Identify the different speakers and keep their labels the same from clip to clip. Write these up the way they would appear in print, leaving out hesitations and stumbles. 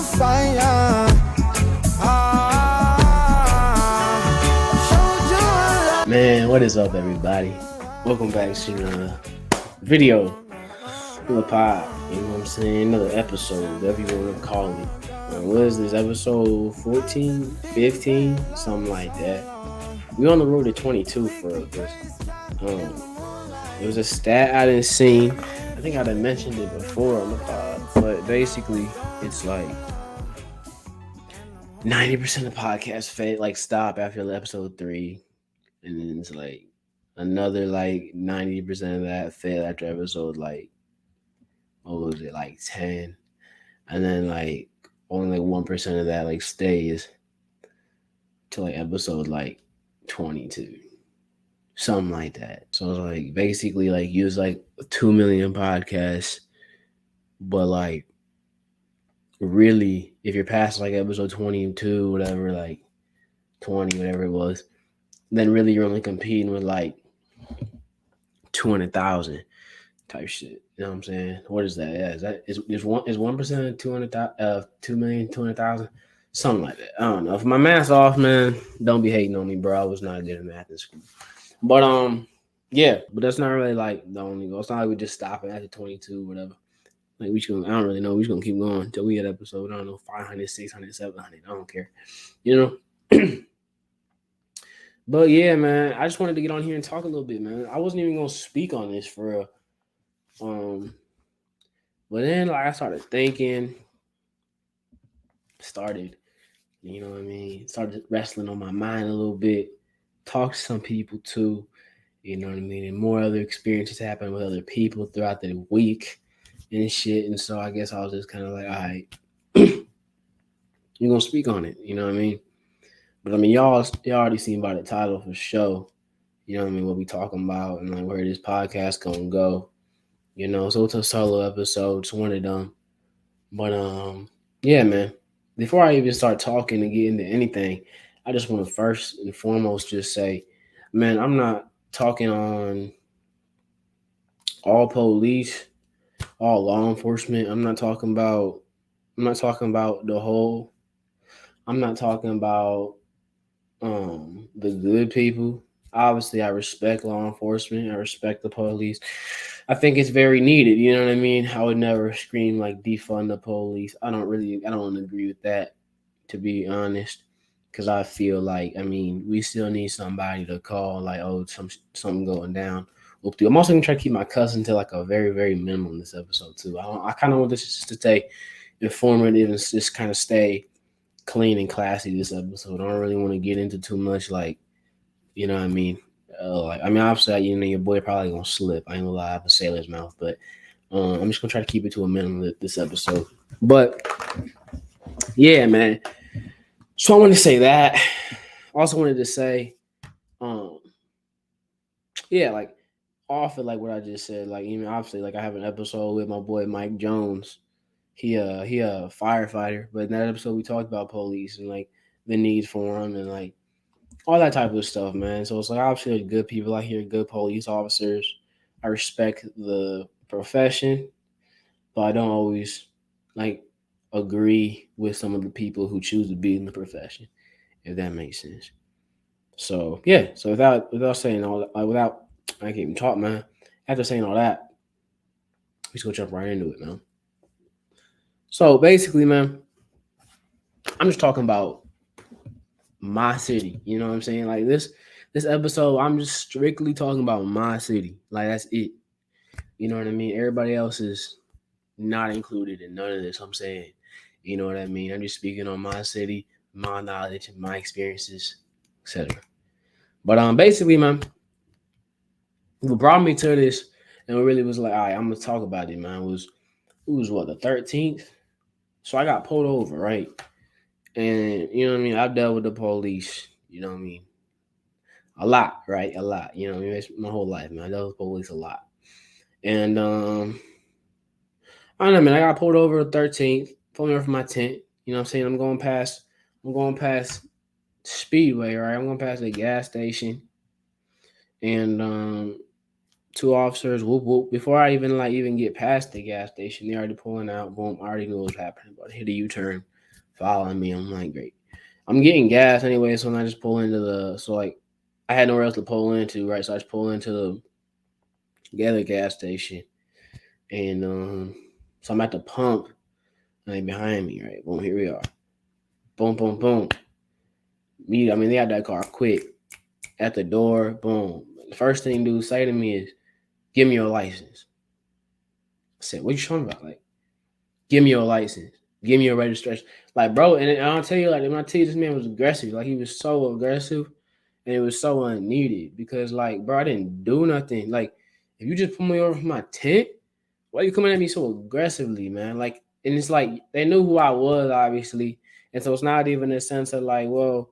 Speaker 1: fire.
Speaker 2: Man, what is up, everybody? Welcome back to the video, the pod. You know what I'm saying? Another episode, whatever you want to call it. What is this, episode 14, 15, something like that? We're on the road to 22 for this. It was a stat I didn't see. I think I done mentioned it before on the pod, but basically, it's like 90% of podcasts stop after episode 3. And then it's like another 90% of that fail after episode what was it, 10, and then only 1% of that stays to episode 22, something like that. So it's basically use 2 million podcasts, but really if you're past episode 22, whatever, 20, whatever it was, then really you're only competing with 200,000 type shit. You know what I'm saying? What is that? Yeah, is 1% of 2,200,000? Something like that. I don't know. If my math's off, man, don't be hating on me, bro. I was not good at math in school. But yeah, but that's not really the only goal. It's not we just stopping after 22, whatever. I don't really know. We're just gonna keep going until we get episode, I don't know, 500, 600, 700. I don't care. But yeah, man, I just wanted to get on here and talk a little bit, man. I wasn't even gonna speak on this for but then I started thinking, started wrestling on my mind a little bit, talk to some people too, and more other experiences happen with other people throughout the week and shit. And so I guess I was just kind of all right, you're gonna speak on it, But y'all already seen by the title for sure, what we talking about and where this podcast gonna go, So it's a solo episode, it's one of them. But yeah, man. Before I even start talking and get into anything, I just want to first and foremost just say, man, I'm not talking on all police, all law enforcement. I'm not talking about the whole. I'm not talking about the good people. Obviously, I respect law enforcement. I respect the police. I think it's very needed. You know what I mean? I would never scream defund the police. I don't agree with that, to be honest, because I feel we still need somebody to call something going down. I'm also gonna try to keep my cousin to a very, very minimum this episode too. I kind of want this just to stay informative and just kind of stay clean and classy this episode. I don't really want to get into too much you know what I mean? Obviously, your boy probably gonna slip. I ain't gonna lie, I have a sailor's mouth, but I'm just gonna try to keep it to a minimum this episode. But yeah, man. So I wanted to say that. I also wanted to say, yeah, off of what I just said, obviously, I have an episode with my boy Mike Jones. He a firefighter, but in that episode we talked about police and the need for them and all that type of stuff, man. So it's obviously there's good people out here, good police officers. I respect the profession, but I don't always agree with some of the people who choose to be in the profession, if that makes sense. So yeah, so without saying all that, I can't even talk, man. After saying all that, we just gonna jump right into it, man. So basically, man, I'm just talking about my city. You know what I'm saying? This episode, I'm just strictly talking about my city. That's it. You know what I mean? Everybody else is not included in none of this. I'm saying, you know what I mean? I'm just speaking on my city, my knowledge, my experiences, etc. But basically, man, what brought me to this and it really was all right, I'm gonna talk about it, man. It was what, the 13th? So I got pulled over, right? And you know what I mean? I've dealt with the police, you know what I mean? A lot, right? A lot. You know what I mean? It's my whole life, man. I dealt with police a lot. And I don't know, man. I got pulled over the 13th, pulled me over from my tent. You know what I'm saying? I'm going past Speedway, right? I'm going past the gas station. And two officers, whoop whoop. Before I even get past the gas station, they already pulling out. Boom, I already knew what was happening. But I hit a U-turn. following me. I'm like, great. I'm getting gas anyway, so I just pull into I had nowhere else to pull into, right? So I just pull into the other gas station, and so I'm at the pump, and they behind me, right? Boom, here we are. Boom, boom, boom. They had that car quick at the door. Boom. The first thing dude say to me is, "Give me your license." I said, "What you talking about? Like, give me your license. Give me your registration." Like, bro, and I'll tell you, like, when I tell you this man was aggressive, like, he was so aggressive, and it was so unneeded because, like, bro, I didn't do nothing. Like, if you just pull me over from my tent, why are you coming at me so aggressively, man? Like, and it's like they knew who I was, obviously, and so it's not even a sense of like, well,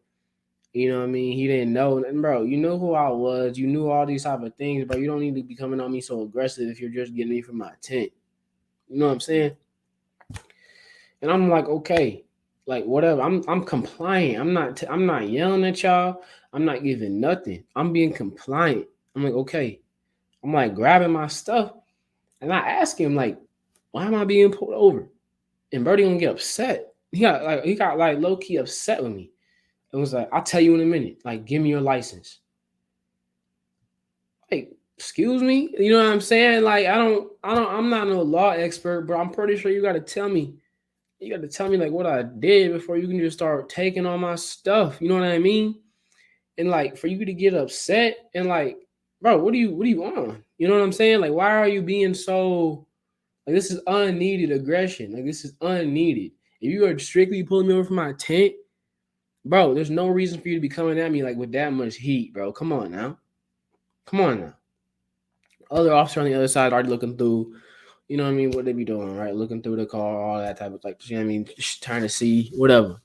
Speaker 2: you know what I mean? He didn't know, and bro, you know who I was. You knew all these type of things, bro. You don't need to be coming on me so aggressive if you're just getting me from my tent. You know what I'm saying? And I'm like, okay, like whatever. I'm compliant. I'm not yelling at y'all. I'm not giving nothing. I'm being compliant. I'm like, okay. I'm like grabbing my stuff, and I ask him like, why am I being pulled over? And Birdie gonna get upset. He got low key upset with me. It was like, I'll tell you in a minute. Like, give me your license. Like, excuse me. You know what I'm saying? Like, I'm not no law expert, but I'm pretty sure you got to tell me. You got to tell me like what I did before you can just start taking all my stuff. You know what I mean? And like for you to get upset and like, bro, what do you want? You know what I'm saying? Like, why are you being so like this is unneeded aggression? Like this is unneeded. If you are strictly pulling me over from my tent, bro, there's no reason for you to be coming at me like with that much heat, bro. Come on now. Come on now. Other officer on the other side already looking through, you know what I mean, what they be doing, right? Looking through the car, all that type of like, you know what I mean, just trying to see whatever.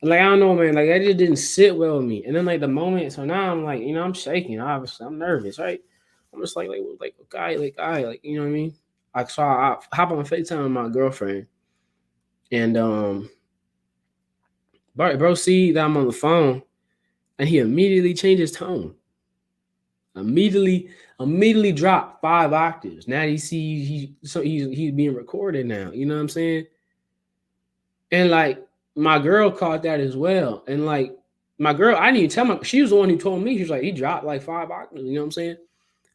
Speaker 2: And like I don't know, man, like that just didn't sit well with me. And then like the moment, so now I'm like, I'm shaking. Obviously, I'm nervous, right? I'm just like guy, like you know what I mean. Like so, I hop on Facetime with my girlfriend, and bro, see that I'm on the phone, and he immediately changed his tone. Immediately, immediately dropped 5 octaves. Now he see he's being recorded now. You know what I'm saying? And like my girl caught that as well. And like my girl, I didn't even tell my she was the one who told me. She was like, he dropped like 5 octaves, you know what I'm saying?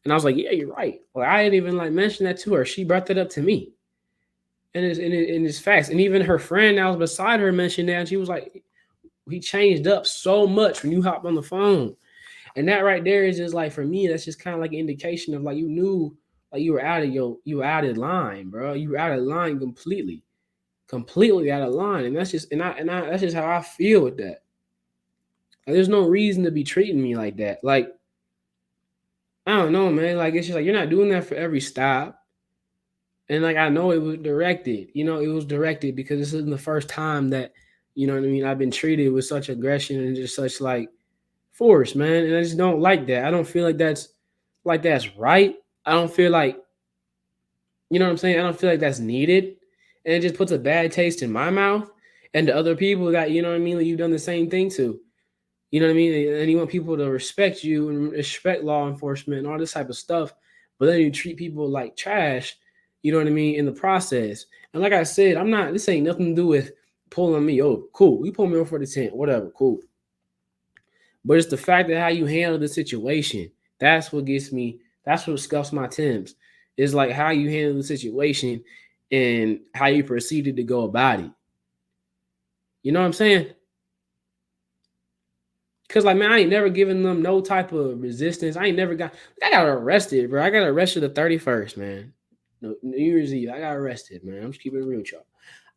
Speaker 2: And I was like, yeah, you're right. Like I didn't even like mention that to her. She brought that up to me. And it's facts. And even her friend that was beside her mentioned that, and she was like, he changed up so much when you hopped on the phone. And that right there is just like for me, that's just kind of like an indication of like you knew like you were out of line, bro. You were out of line completely out of line. And that's just and I that's just how I feel with that. Like, there's no reason to be treating me like that. Like, I don't know, man. Like it's just like you're not doing that for every stop. And like I know it was directed. It was directed because this isn't the first time that, you know what I mean, I've been treated with such aggression and just such like force, man. And I just don't like that. I don't feel like that's right. I don't feel like, you know what I'm saying? I don't feel like that's needed. And it just puts a bad taste in my mouth and to other people that, you know what I mean, that you've done the same thing to. You know what I mean? And you want people to respect you and respect law enforcement and all this type of stuff. But then you treat people like trash, you know what I mean, in the process. And like I said, this ain't nothing to do with pulling me over. Cool. You pull me over for the tent, whatever, cool. But it's the fact that how you handle the situation. That's what gets me, that's what scuffs my Timbs. It's like how you handle the situation and how you proceeded to go about it. You know what I'm saying? Cause like man, I ain't never given them no type of resistance. I got arrested, bro. I got arrested the 31st, man. No, New Year's Eve. I got arrested, man. I'm just keeping it real with y'all.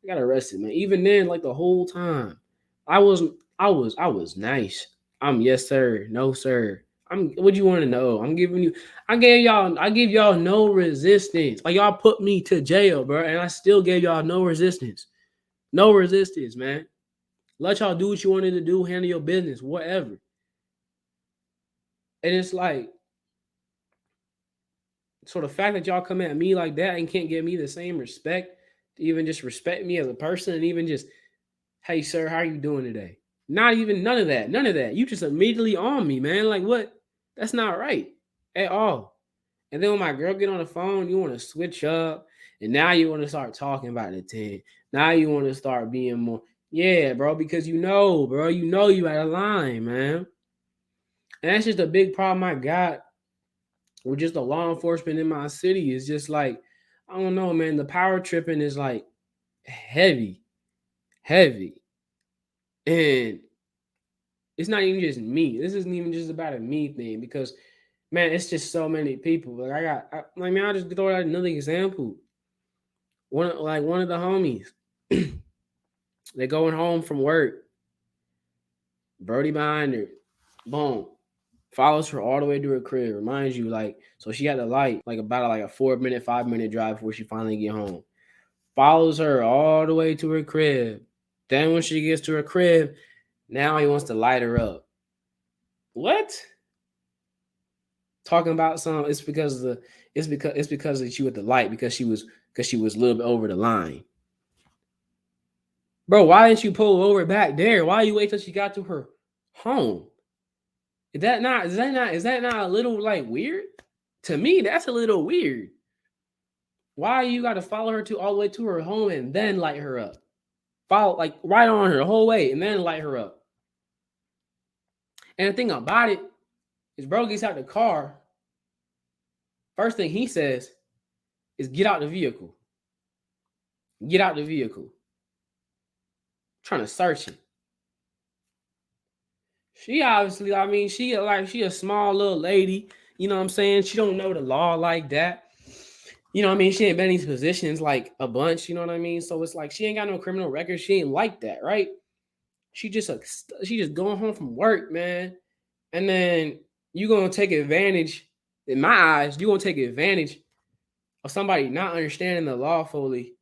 Speaker 2: I got arrested, man. Even then, like the whole time, I was I was nice. I'm yes sir, no sir. I'm what you want to know. I give y'all no resistance. Like y'all put me to jail, bro, and I still gave y'all no resistance. No resistance, man. Let y'all do what you wanted to do, handle your business, whatever. And it's like, so the fact that y'all come at me like that and can't give me the same respect, to even just respect me as a person, and even just, hey sir, how are you doing today? Not even none of that. None of that. You just immediately on me, man. Like what? That's not right at all. And then when my girl get on the phone, you want to switch up, and now you want to start talking about the 10. Now you want to start being more, yeah, bro, because bro, you out of line, man. And that's just a big problem I got with just the law enforcement in my city. Is just like, I don't know, man. The power tripping is like heavy, heavy. And it's not even just me. This isn't even just about a me thing because, man, it's just so many people. Like I'll just throw out another example. One of the homies, they going home from work. Brody behind her, boom, follows her all the way to her crib. Reminds you, like, so she had the light, like about like a 4 minute, 5 minute drive before she finally get home. Follows her all the way to her crib. Then when she gets to her crib, now he wants to light her up. What? Talking about some? It's because that she with the light because she was a little bit over the line. Bro, why didn't you pull over back there? Why you wait till she got to her home? Is that not a little like weird? To me, that's a little weird. Why you got to follow her to all the way to her home and then light her up? Follow like right on her the whole way and then light her up. And the thing about it is, bro gets out the car. First thing he says is, "Get out the vehicle. Get out the vehicle." I'm trying to search it. She obviously, I mean, she a small little lady. You know what I'm saying? She don't know the law like that. You know what I mean? She ain't been in these positions like a bunch. You know what I mean? So it's like she ain't got no criminal record. She ain't like that, right? She just going home from work, man. And then you gonna take advantage. In my eyes, you gonna take advantage of somebody not understanding the law fully,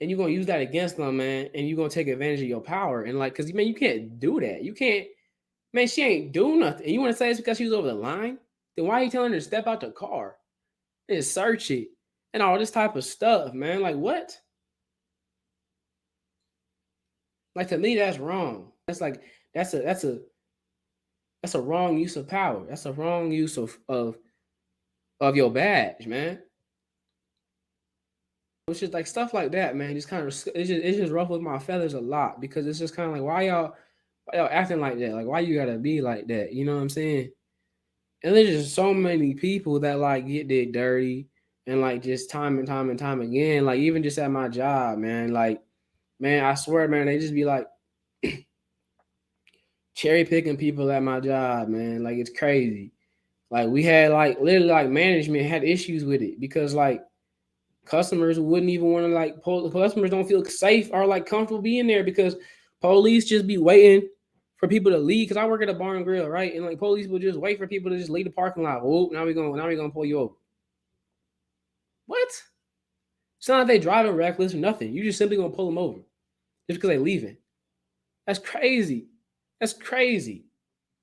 Speaker 2: and you're gonna use that against them, man. And you're gonna take advantage of your power. And like, cause man, you can't do that. You can't, man. She ain't do nothing. And you want to say it's because she was over the line? Then why are you telling her to step out the car and search it and all this type of stuff, man? Like what? Like to me, that's wrong. That's like that's a wrong use of power. That's a wrong use of your badge, man. It's just like stuff like that, man. Just kind of it's just ruffles my feathers a lot because it's just kind of like why y'all acting like that? Like why you gotta be like that? You know what I'm saying? And there's just so many people that like get their dirty and like just time and time and time again. Like even just at my job, man. Like man, I swear, man, they just be like cherry picking people at my job, man. Like it's crazy. Like we had like literally like management had issues with it because like customers wouldn't even want to like customers don't feel safe or like comfortable being there because police just be waiting for people to leave. Because I work at a bar and grill, right? And like police will just wait for people to just leave the parking lot. Oh, now we're gonna pull you over. What? It's not like they driving reckless or nothing. You just simply gonna pull them over just because they leaving. That's crazy. That's crazy.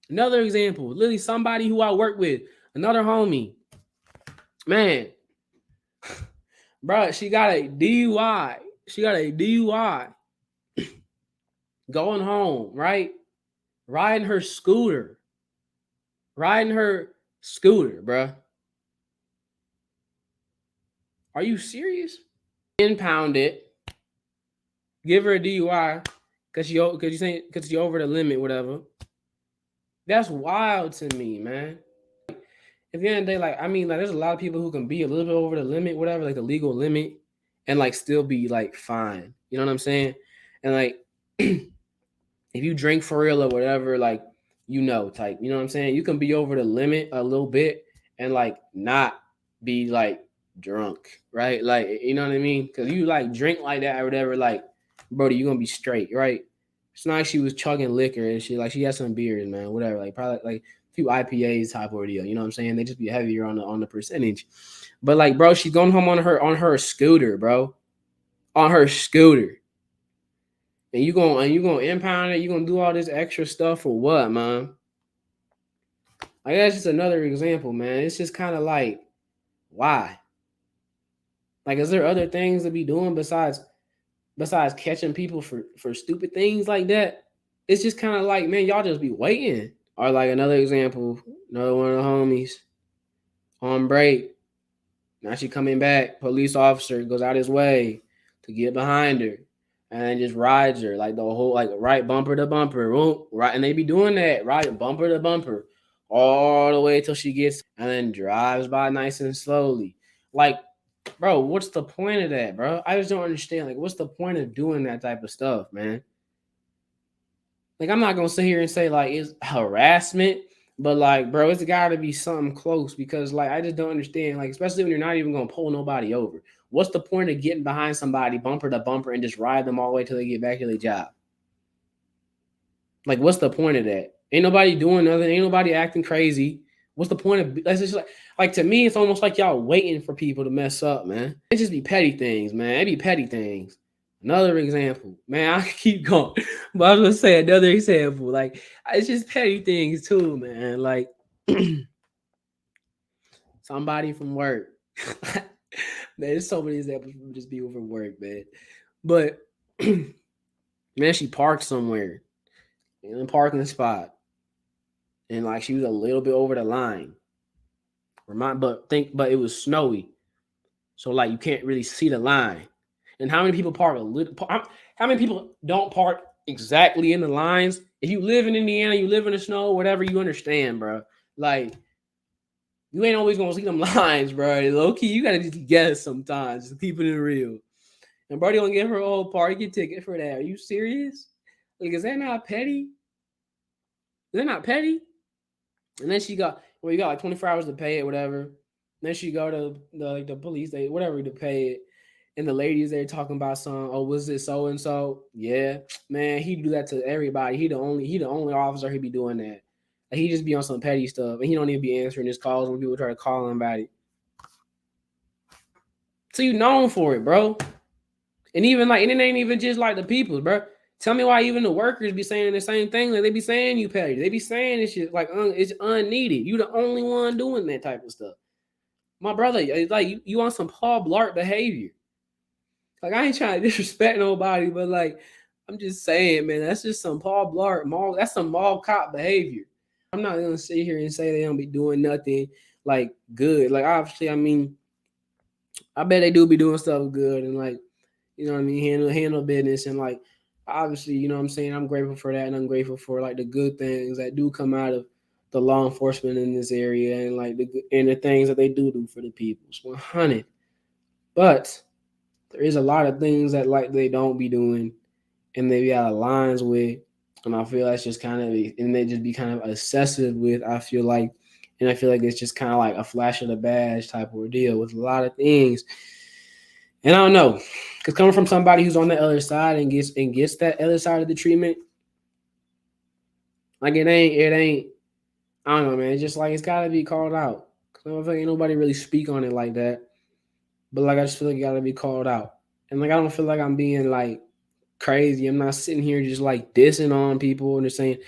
Speaker 2: Another example, literally somebody who I work with, another homie. Man, bro, she got a DUI. She got a DUI. Going home, right? Riding her scooter. Riding her scooter, bro. Are you serious? Impound it. Give her a DUI because you over the limit, whatever. That's wild to me, man. At the end of the day, like I mean, like there's a lot of people who can be a little bit over the limit, whatever, like the legal limit, and like still be like fine. You know what I'm saying? And like if you drink for real or whatever, like type. You know what I'm saying? You can be over the limit a little bit and like not be like drunk, right? Like you know what I mean? Because you like drink like that or whatever, like, Brody, you gonna be straight, right? It's not like she was chugging liquor and shit. Like she had some beers, man, whatever. Like probably like a few IPAs type ordeal. You know what I'm saying? They just be heavier on the percentage. But like, bro, she's going home on her scooter, bro, on her scooter. And you gonna impound it? You gonna do all this extra stuff for what, man? Like that's just another example, man. It's just kind of like, why? Like, is there other things to be doing besides catching people for stupid things like that? It's just kind of like, man, y'all just be waiting. Or like another example, another one of the homies on break. Now she coming back. Police officer goes out his way to get behind her and then just rides her like the whole like right bumper to bumper, right, and they be doing that right bumper to bumper all the way till she gets and then drives by nice and slowly. Like, bro, what's the point of that, bro? I just don't understand. Like, what's the point of doing that type of stuff, man? Like, I'm not gonna sit here and say like it's harassment, but like, bro, it's got to be something close because like I just don't understand. Like, especially when you're not even gonna pull nobody over. What's the point of getting behind somebody bumper to bumper and just ride them all the way till they get back to their job? Like, what's the point of that? Ain't nobody doing nothing. Ain't nobody acting crazy. What's the point of that's just like to me, it's almost like y'all waiting for people to mess up, man. It just be petty things, man. It be petty things. Another example, man. I keep going, but I was gonna say another example. Like it's just petty things too, man. Like somebody from work. Man, there's so many examples from just people from work, man. But man, she parked somewhere in a parking spot, and like she was a little bit over the line. But it was snowy, so like you can't really see the line. And how many people park a little? How many people don't park exactly in the lines? If you live in Indiana, you live in the snow, whatever, you understand, bro. Like you ain't always gonna see them lines, bro. Low key, you gotta just guess sometimes. Just keep it real. And Brody gonna give her a whole parking ticket for that. Are you serious? Like, is that not petty? Is that not petty? And then you got like 24 hours to pay it, whatever. And then she go to the police, they whatever to pay it. And the ladies there talking about some, oh, was it so and so? Yeah, man, he do that to everybody. He the only officer he be doing that. Like, he just be on some petty stuff, and he don't even be answering his calls when people try to call him about it. So you known for it, bro. And even like, and it ain't even just like the people, bro. Tell me why even the workers be saying the same thing. Like they be saying you petty. They be saying this shit like it's unneeded. You the only one doing that type of stuff. My brother, it's like you on some Paul Blart behavior. Like I ain't trying to disrespect nobody, but like I'm just saying, man, that's just some Paul Blart mall. That's some mall cop behavior. I'm not gonna sit here and say they don't be doing nothing like good. Like obviously, I mean, I bet they do be doing stuff good and like you know what I mean, handle business and like obviously, you know what I'm saying, I'm grateful for that and I'm grateful for like the good things that do come out of the law enforcement in this area and like the things that they do for the people. It's 100. But there is a lot of things that like they don't be doing and they be out of lines with, and I feel that's just kind of and they just be kind of excessive with. I feel like, and I feel like it's just kind of like a flash of the badge type of deal with a lot of things. And I don't know, because coming from somebody who's on the other side and gets that other side of the treatment, like it ain't. I don't know, man. It's just like it's gotta be called out. Cause I don't think ain't nobody really speak on it like that. But like I just feel like it gotta be called out. And like I don't feel like I'm being like crazy. I'm not sitting here just like dissing on people and just saying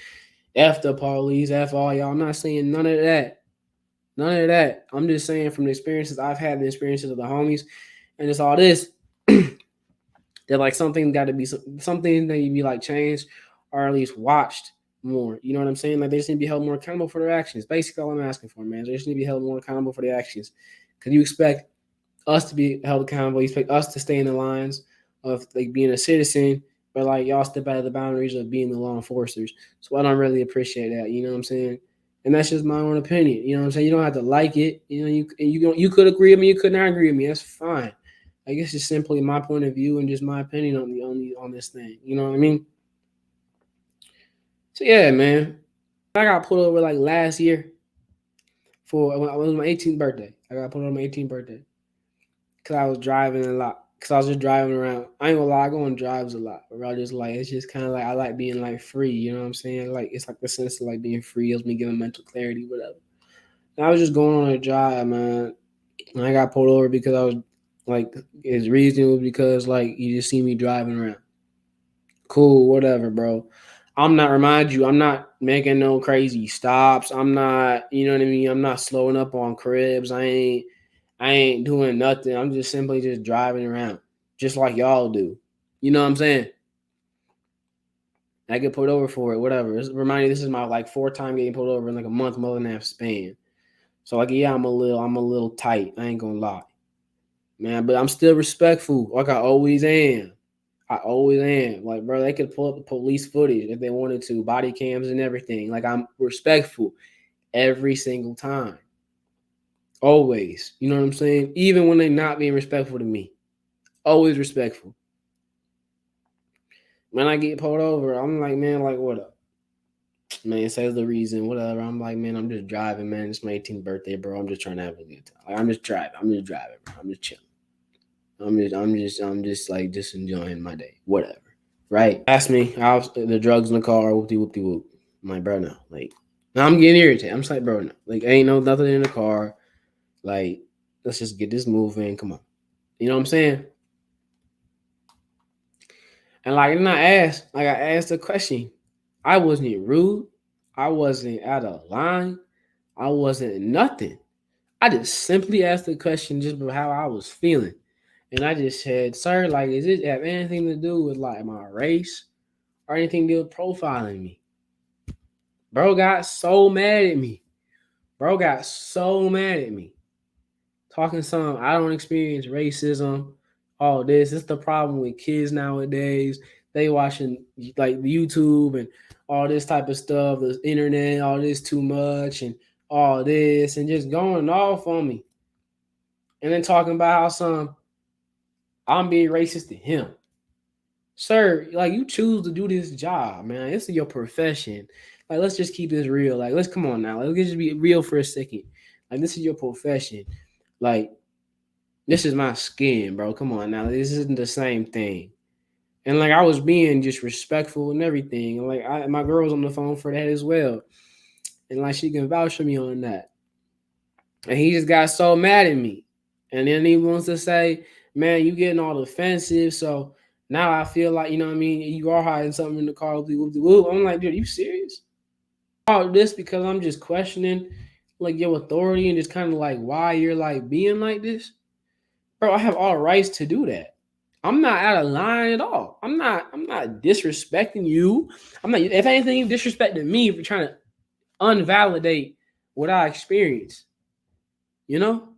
Speaker 2: F the police, F all y'all. I'm not saying none of that. None of that. I'm just saying from the experiences I've had, the experiences of the homies, and it's all this. That like something got to be something that you be like changed or at least watched more. You know what I'm saying? Like they just need to be held more accountable for their actions. Basically, all I'm asking for, man. They just need to be held more accountable for their actions. Because you expect us to be held accountable. You expect us to stay in the lines of like being a citizen, but like y'all step out of the boundaries of being the law enforcers. So I don't really appreciate that. You know what I'm saying? And that's just my own opinion. You know what I'm saying? You don't have to like it. You know, you could agree with me. You could not agree with me. That's fine. I guess it's simply my point of view and just my opinion on this thing. You know what I mean? So yeah, man. I got pulled over like last year for when it was my 18th birthday. I got pulled over on my 18th birthday because I was driving a lot. Because I was just driving around. I ain't gonna lie, I go on drives a lot. But I just like it's just kind of like I like being like free. You know what I'm saying? Like it's like the sense of like being free helps me giving mental clarity, whatever. And I was just going on a drive, man. And I got pulled over because I was like his reason was because like you just see me driving around. Cool, whatever, bro. I'm not making no crazy stops. I'm not, you know what I mean? I'm not slowing up on cribs. I ain't doing nothing. I'm just simply just driving around. Just like y'all do. You know what I'm saying? I get pulled over for it, whatever. Remind you, this is my like fourth time getting pulled over in like a month and a half span. So like, yeah, I'm a little tight. I ain't gonna lie, man. But I'm still respectful, like I always am. I always am. Like, bro, they could pull up the police footage if they wanted to, body cams and everything. Like, I'm respectful every single time. Always. You know what I'm saying? Even when they're not being respectful to me. Always respectful. When I get pulled over, I'm like, man, like, what up? Man, says the reason, whatever. I'm like, man, I'm just driving, man. It's my 18th birthday, bro. I'm just trying to have a good time. Like, I'm just driving. Bro. I'm just chilling. I'm just like just enjoying my day. Whatever. Right? Ask me, I was the drugs in the car, whoopty whoopty whoop. I'm like, bro, no. Like, now I'm getting irritated. I'm just like, bro, no. Like, ain't no nothing in the car. Like, let's just get this moving. Come on. You know what I'm saying? And like, and I asked a question. I wasn't rude. I wasn't out of line. I wasn't nothing. I just simply asked the question just about how I was feeling. And I just said, sir, like, does it have anything to do with like my race or anything to do with profiling me? Bro got so mad at me. Bro got so mad at me. Talking some, I don't experience racism, all this. It's the problem with kids nowadays. They watching like YouTube and all this type of stuff, the internet, all this too much and all this, and just going off on me. And then talking about how I'm being racist to him. Sir, like you choose to do this job, man. This is your profession. Like, let's just keep this real. Like, let's come on now. Let's just be real for a second. Like, this is your profession. Like, this is my skin, bro. Come on now. This isn't the same thing. And like I was being just respectful and everything. And like my girl's on the phone for that as well. And like she can vouch for me on that. And he just got so mad at me. And then he wants to say, man, you getting all offensive. So now I feel like, you know what I mean, you are hiding something in the car. I'm like, dude, are you serious? All this because I'm just questioning like your authority and just kind of like why you're like being like this. Bro, I have all rights to do that. I'm not out of line at all. I'm not disrespecting you. I'm not if anything, you disrespecting me for trying to unvalidate what I experienced. You know?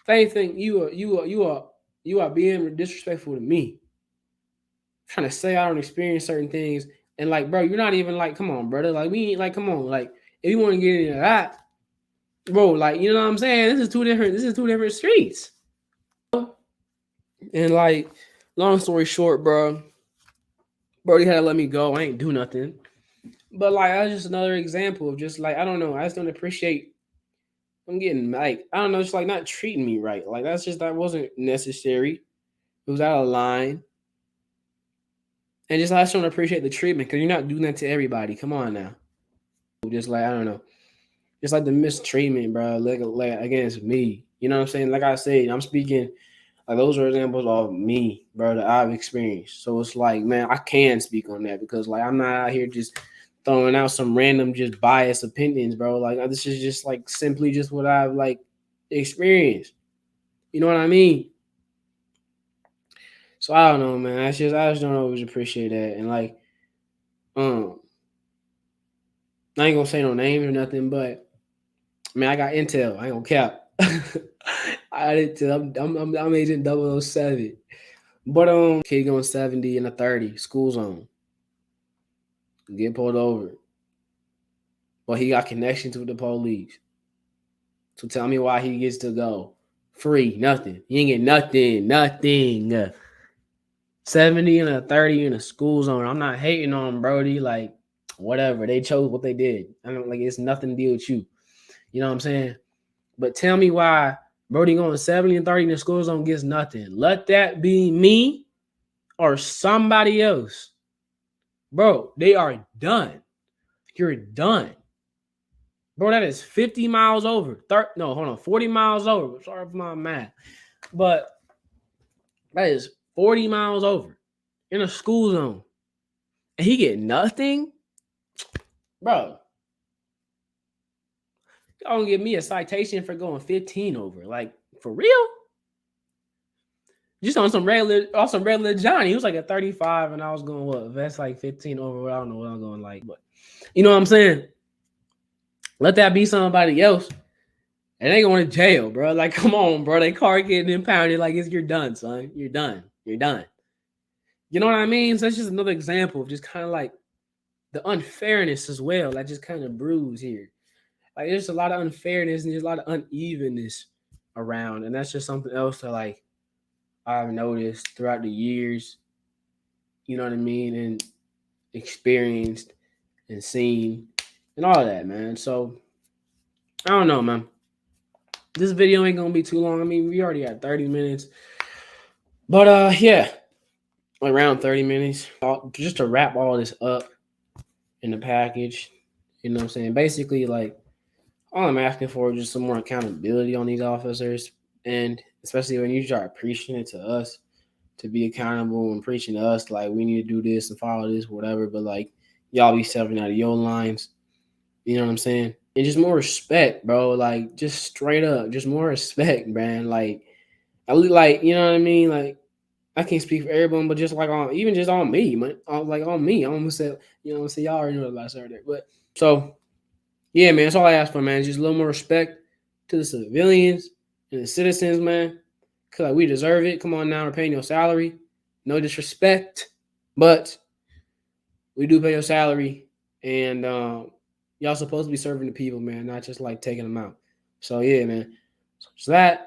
Speaker 2: If anything, you are being disrespectful to me. Trying to say I don't experience certain things. And like, bro, you're not even like, come on, brother. Like, we ain't like, come on. Like, if you want to get into that, bro, like, you know what I'm saying? This is two different streets. And like, long story short, bro, Brody had to let me go. I ain't do nothing. But like that's just another example of just like I don't know. I just don't appreciate. I'm getting like I don't know. It's like not treating me right. Like that wasn't necessary. It was out of line. And just I just don't appreciate the treatment because you're not doing that to everybody. Come on now. Just like I don't know. Just like the mistreatment, bro. Like against me. You know what I'm saying? Like I said, I'm speaking. Like those are examples of me, bro, that I've experienced. So it's like, man, I can speak on that because like I'm not out here just throwing out some random just biased opinions, bro. Like this is just like simply just what I've like experienced. You know what I mean? So I don't know, man. I just don't always appreciate that. And like, um, I ain't gonna say no names or nothing, but man, I got intel. I ain't gonna cap. I did tell I'm agent 007. But kid going 70 and a 30, school zone. Get pulled over. But he got connections with the police. So tell me why he gets to go free, nothing. He ain't get nothing. 70 and a 30 in a school zone. I'm not hating on Brody. Like, whatever. They chose what they did. I don't like it's nothing to deal with you. You know what I'm saying? But tell me why Brody going 70 and 30 in the school zone gets nothing. Let that be me or somebody else. Bro, they are done. You're done. Bro, that is 50 miles over. 40 miles over. Sorry for my math. But that is 40 miles over in a school zone. And he get nothing? Bro, y'all gonna give me a citation for going 15 over. Like, for real? Just on some regular Johnny. He was like a 35 and I was going, what? If that's like 15 over, I don't know what I'm going like. But you know what I'm saying? Let that be somebody else. and they going to jail, bro. Like, come on, bro. They car getting impounded. Like, you're done, son. You're done. You're done. You know what I mean? So that's just another example of just kind of like the unfairness as well. That just kind of brews here. Like, there's a lot of unfairness and there's a lot of unevenness around, and that's just something else that like I've noticed throughout the years. You know what I mean? And experienced and seen and all that, man. So I don't know, man. This video ain't gonna be too long. I mean, we already got 30 minutes. But yeah, around 30 minutes. Just to wrap all this up in the package. You know what I'm saying? Basically, like, all I'm asking for is just some more accountability on these officers. And especially when you start preaching it to us to be accountable and preaching to us, like, we need to do this and follow this, whatever. But, like, y'all be stepping out of your lines. You know what I'm saying? And just more respect, bro. Like, just straight up, just more respect, man. Like, I really like, you know what I mean? Like, I can't speak for everyone, but just like on, even just on me, man. Like on me, I almost said, you know what I'm saying? Y'all already know what I said there. But so, yeah, man, that's all I ask for, man. Just a little more respect to the civilians and the citizens, man. Cause like, we deserve it. Come on now, we're paying your salary. No disrespect, but we do pay your salary, and y'all supposed to be serving the people, man, not just like taking them out. So yeah, man. So that,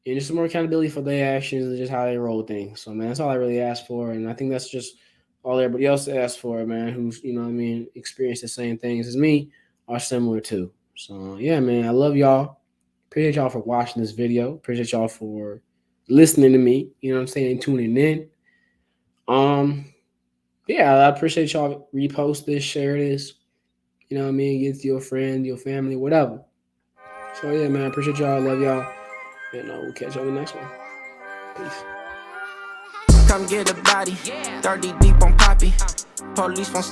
Speaker 2: and just some more accountability for their actions and just how they roll things. So man, that's all I really asked for, and I think that's just all everybody else asked for, man. Who's, you know what I mean, experienced the same things as me or similar too. So yeah, man, I love y'all. Appreciate y'all for watching this video. Appreciate y'all for listening to me. You know what I'm saying, tuning in. Um, yeah, I appreciate y'all repost this, share this. You know what I mean, get to your friend, your family, whatever. So yeah, man, I appreciate y'all. Love y'all, and we'll catch y'all in the next one. Peace.
Speaker 1: Come get a body, 30 deep on Poppy. Police won't